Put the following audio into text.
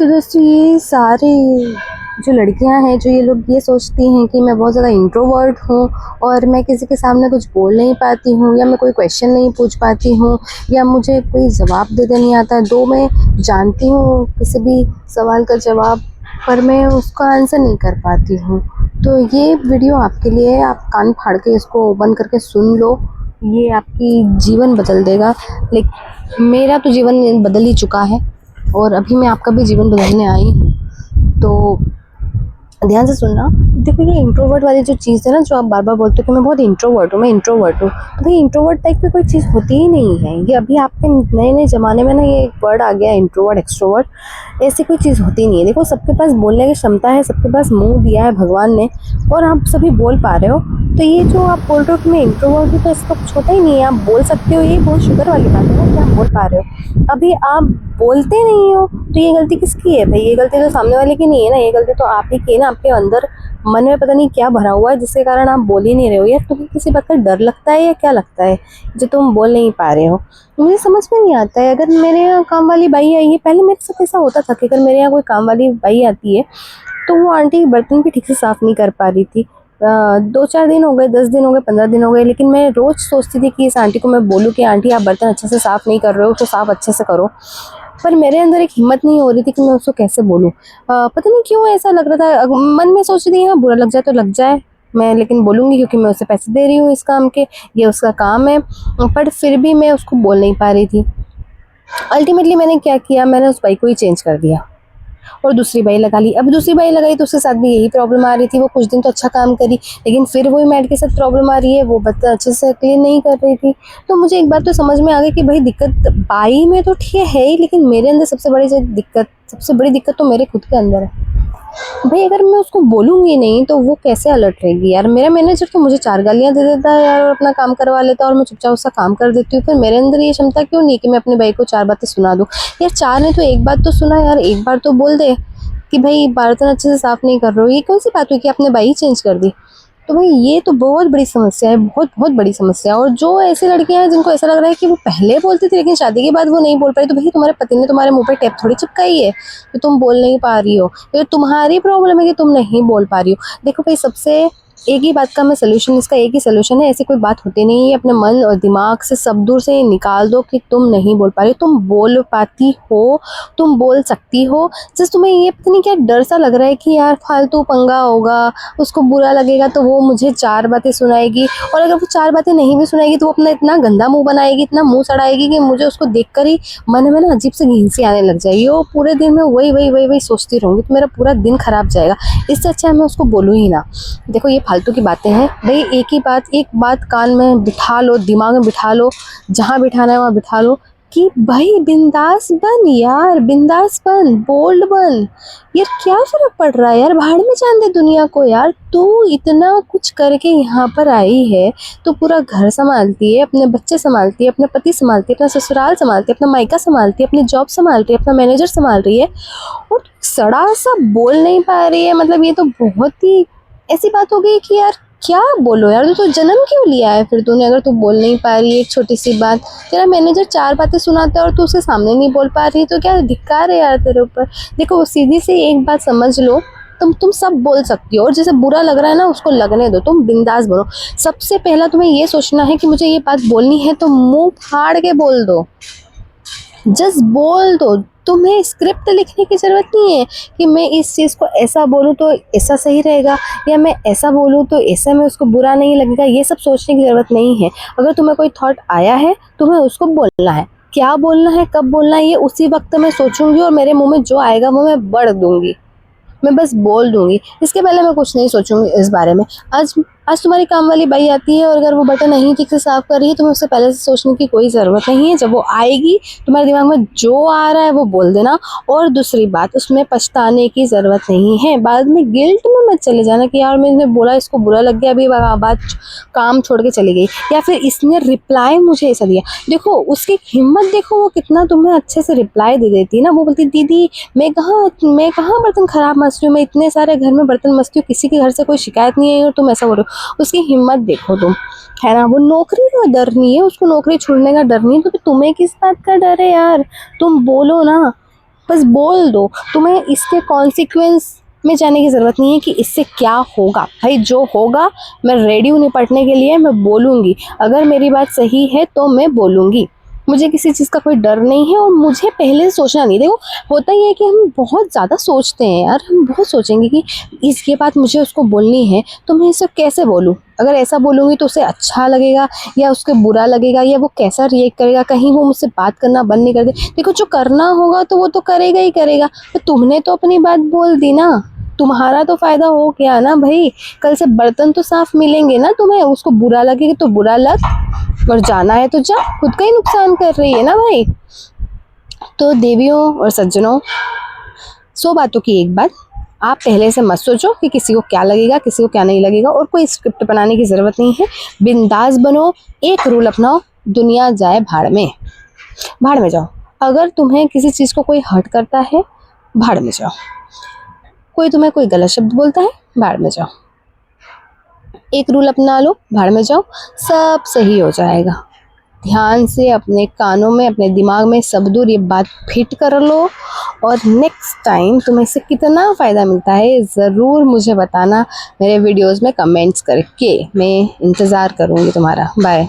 तो दोस्तों ये सारे जो लड़कियां हैं, जो ये लोग ये सोचती हैं कि मैं बहुत ज़्यादा इंट्रोवर्ट हूँ और मैं किसी के सामने कुछ बोल नहीं पाती हूँ, या मैं कोई क्वेश्चन नहीं पूछ पाती हूँ, या मुझे कोई जवाब देने नहीं आता। दो मैं जानती हूँ किसी भी सवाल का जवाब, पर मैं उसका आंसर नहीं कर पाती हूँ। तो ये वीडियो आपके लिए है, आप कान फाड़ के इसको बंद करके सुन लो, ये आपकी जीवन बदल देगा। लेकिन मेरा तो जीवन बदल ही चुका है और अभी मैं आपका भी जीवन बदलने आई हूँ। तो ध्यान से सुनना। देखो, ये इंट्रोवर्ट वाली जो चीज़ है ना, जो आप बार बार बोलते हो कि मैं बहुत इंट्रोवर्ट हूँ, मैं इंट्रोवर्ट हूँ, तो भाई इंट्रोवर्ट टाइप की कोई चीज़ होती ही नहीं है। ये अभी आपके नए नए ज़माने में ना ये एक वर्ड आ गया, इंट्रोवर्ट एक्सट्रोवर्ट। ऐसी कोई चीज़ होती नहीं है। देखो, सबके पास बोलने की क्षमता है, सबके पास मुंह दिया है भगवान ने, और आप सभी बोल पा रहे हो। तो ये जो आप बोल रहे हो कि मैं इंट्रोवर्ट हूँ, तो इसका कुछ होता ही नहीं है। आप बोल सकते हो, ये बहुत शुगर वाली बात है ना कि आप बोल पा रहे हो। अभी आप बोलते नहीं हो, तो ये गलती किसकी है भाई? ये गलती तो सामने वाले की नहीं है ना, ये गलती तो आप ही की है ना। आपके अंदर मन में पता नहीं क्या भरा हुआ है जिसके कारण आप बोल ही नहीं रहे हो। यार, तुम्हें किसी बात का डर लगता है या क्या लगता है जो तुम बोल नहीं पा रहे हो? मुझे समझ में नहीं आता है। अगर मेरे यहाँ काम वाली बाई आई है, पहले मेरे साथ ऐसा होता था कि अगर मेरे यहाँ कोई काम वाली बाई आती है तो वो आंटी बर्तन भी ठीक से साफ़ नहीं कर पा रही थी। 2-4 दिन हो गए, 10 दिन हो गए, 15 दिन हो गए, लेकिन मैं रोज़ सोचती थी कि इस आंटी को मैं बोलूँ कि आंटी आप बर्तन अच्छे से साफ़ नहीं कर रहे हो, तो साफ़ अच्छे से करो। पर मेरे अंदर एक हिम्मत नहीं हो रही थी कि मैं उसको कैसे बोलूँ। पता नहीं क्यों ऐसा लग रहा था। मन में सोच रही थी हाँ, बुरा लग जाए तो लग जाए, मैं लेकिन बोलूँगी क्योंकि मैं उसे पैसे दे रही हूँ इस काम के, ये उसका काम है। पर फिर भी मैं उसको बोल नहीं पा रही थी। अल्टीमेटली मैंने क्या किया, मैंने उस बाई को ही चेंज कर दिया और दूसरी बाई लगा ली। अब दूसरी बाई लगाई तो उसके साथ भी यही प्रॉब्लम आ रही थी। वो कुछ दिन तो अच्छा काम करी, लेकिन फिर वही मैट के साथ प्रॉब्लम आ रही है, वो बर्तन अच्छे से क्लीन नहीं कर रही थी। तो मुझे एक बात तो समझ में आ गई कि भाई दिक्कत बाई में तो ठीक है ही, लेकिन मेरे अंदर सबसे बड़ी दिक्कत तो मेरे खुद के अंदर है। भाई, अगर मैं उसको बोलूँगी नहीं तो वो कैसे अलर्ट रहेगी यार? मेरा मैनेजर तो मुझे 4 गालियाँ दे देता है यार और अपना काम करवा लेता है और मैं चुपचाप उसका काम कर देती हूँ। फिर मेरे अंदर ये क्षमता क्यों नहीं कि मैं अपने भाई को 4 बातें सुना दूँ? यार, 4 ने तो एक बात तो सुना यार, एक बार तो बोल दे कि भाई बर्तन अच्छे से साफ़ नहीं कर रहे हो। ये कौन-सी बात हुई कि आपने बाई चेंज कर दी? तो भाई ये तो बहुत बड़ी समस्या है, बहुत बड़ी समस्या है। और जो ऐसी लड़कियां हैं जिनको ऐसा लग रहा है कि वो पहले बोलती थी लेकिन शादी के बाद वो नहीं बोल पाई, तो भाई तुम्हारे पति ने तुम्हारे मुंह पे टेप थोड़ी चिपकाई है तो तुम बोल नहीं पा रही हो। ये तुम्हारी प्रॉब्लम है कि तुम नहीं बोल पा रही हो। देखो भाई, सबसे एक ही बात का मैं सोल्यूशन, इसका एक ही सोल्यूशन है। ऐसी कोई बात होती नहीं है। अपने मन और दिमाग से सब दूर से निकाल दो कि तुम नहीं बोल पा रही हो। तुम बोल पाती हो, तुम बोल सकती हो। जस्ट तुम्हें ये पता नहीं क्या डर सा लग रहा है कि यार फालतू पंगा होगा, उसको बुरा लगेगा तो वो मुझे 4 बातें सुनाएगी, और अगर वो 4 बातें नहीं भी सुनाएगी तो वो अपना इतना गंदा मुंह बनाएगी, इतना मुंह सड़ाएगी कि मुझे उसको देखकर ही मन में ना अजीब से घिन आने लग जाएगी। और पूरे दिन में वही सोचती रहूँगी, तो मेरा पूरा दिन खराब जाएगा। इससे अच्छा मैं उसको बोलूँ ही ना। देखो, ये फालतू की बातें हैं भाई। एक बात कान में बिठा लो, दिमाग में बिठा लो, जहाँ बिठाना है वहाँ बिठा लो कि भाई बिंदास बन यार, बिंदास बन, बोल्ड बन। यार, क्या फर्क पड़ रहा है यार? भाड़ में जान दे दुनिया को यार। तू इतना कुछ करके यहाँ पर आई है, तो पूरा घर संभालती है, अपने बच्चे संभालती है, अपने पति संभालती है, अपना ससुराल संभालती है, अपना मायका संभालती है, अपनी जॉब संभाल रही है, अपना मैनेजर संभाल रही है, और सड़ा सा बोल नहीं पा रही है। मतलब ये तो बहुत ही ऐसी बात हो गई कि यार क्या बोलो यार, तू तो जन्म क्यों लिया है फिर तूने, अगर तू बोल नहीं पा रही है एक छोटी सी बात। तेरा मैनेजर 4 बातें सुनाता है और तू उसके सामने नहीं बोल पा रही, तो क्या धिक्कार है यार तेरे ऊपर। देखो, सीधी सी एक बात समझ लो, तुम सब बोल सकती हो, और जैसे बुरा लग रहा है ना उसको लगने दो, तुम बिंदास बनो। सबसे पहला तुम्हें ये सोचना है कि मुझे ये बात बोलनी है, तो मुंह फाड़ के बोल दो, जस्ट बोल दो। तुम्हें स्क्रिप्ट लिखने की ज़रूरत नहीं है कि मैं इस चीज़ को ऐसा बोलूँ तो ऐसा सही रहेगा, या मैं ऐसा बोलूँ तो ऐसा में उसको बुरा नहीं लगेगा। ये सब सोचने की ज़रूरत नहीं है। अगर तुम्हें कोई थॉट आया है, तुम्हें उसको बोलना है। क्या बोलना है, कब बोलना है, ये उसी वक्त मैं सोचूंगी और मेरे मुंह में जो आएगा वो मैं बढ़ दूंगी, मैं बस बोल दूंगी। इसके पहले मैं कुछ नहीं सोचूंगी इस बारे में। आज तुम्हारी काम वाली बाई आती है और अगर वो बटन नहीं ठीक से साफ कर रही है, तुम्हें उससे पहले से सोचने की कोई ज़रूरत नहीं है। जब वो आएगी, तुम्हारे दिमाग में जो आ रहा है वो बोल देना। और दूसरी बात, उसमें पछताने की ज़रूरत नहीं है। बाद में गिल्ट में मत चले जाना कि यार मैंने बोला, इसको बुरा लग गया, अभी बात काम छोड़ के चली गई, या फिर इसने रिप्लाई मुझे ऐसा दिया। देखो, उसकी हिम्मत देखो, वो कितना तुम्हें अच्छे से रिप्लाई दे देती है ना। वो बोलती, दीदी मैं कहाँ बर्तन खराब मसती हूँ, मैं इतने सारे घर में बर्तन मसती हूँ, किसी के घर से कोई शिकायत नहीं आई और तुम ऐसा बोल रहे हो। उसकी हिम्मत देखो तुम, है ना। वो नौकरी का डर नहीं है, उसको नौकरी छोड़ने का डर नहीं है, तो तुम्हें किस बात का डर है यार? तुम बोलो ना। बस बोल दो, तुम्हें इसके कॉन्सिक्वेंस में जाने की ज़रूरत नहीं है कि इससे क्या होगा। भाई जो होगा मैं रेडी हूँ निपटने के लिए, मैं बोलूँगी। अगर मेरी बात सही है तो मैं बोलूँगी, मुझे किसी चीज़ का कोई डर नहीं है और मुझे पहले से सोचना नहीं। देखो होता ही है कि हम बहुत ज़्यादा सोचते हैं यार, हम बहुत सोचेंगे कि ये बात मुझे उसको बोलनी है तो मैं इसे कैसे बोलूँ, अगर ऐसा बोलूँगी तो उसे अच्छा लगेगा या उसके बुरा लगेगा, या वो कैसा रिएक्ट करेगा, कहीं वो मुझसे बात करना बंद नहीं कर दे। देखो जो करना होगा तो वो तो करेगा ही करेगा, तो तुमने तो अपनी बात बोल दी ना, तुम्हारा तो फ़ायदा हो गया ना भाई। कल से बर्तन तो साफ मिलेंगे ना तुम्हें, उसको बुरा लगेगा तो बुरा लग, और जाना है तो जा, खुद का ही नुकसान कर रही है ना भाई। तो देवियों और सज्जनों, 100 बातों की एक बात, आप पहले से मत सोचो कि किसी को क्या लगेगा, किसी को क्या नहीं लगेगा, और कोई स्क्रिप्ट बनाने की ज़रूरत नहीं है। बिंदास बनो, एक रूल अपनाओ, दुनिया जाए भाड़ में, भाड़ में जाओ। अगर तुम्हें किसी चीज़ को कोई हर्ट करता है, भाड़ में जाओ। कोई तुम्हें कोई गलत शब्द बोलता है, भाड़ में जाओ। एक रूल अपना लो, भाड़ में जाओ, सब सही हो जाएगा। ध्यान से अपने कानों में, अपने दिमाग में सब दूर ये बात फिट कर लो, और नेक्स्ट टाइम तुम्हें इससे कितना फ़ायदा मिलता है ज़रूर मुझे बताना मेरे वीडियोस में कमेंट्स करके। मैं इंतज़ार करूँगी तुम्हारा। बाय।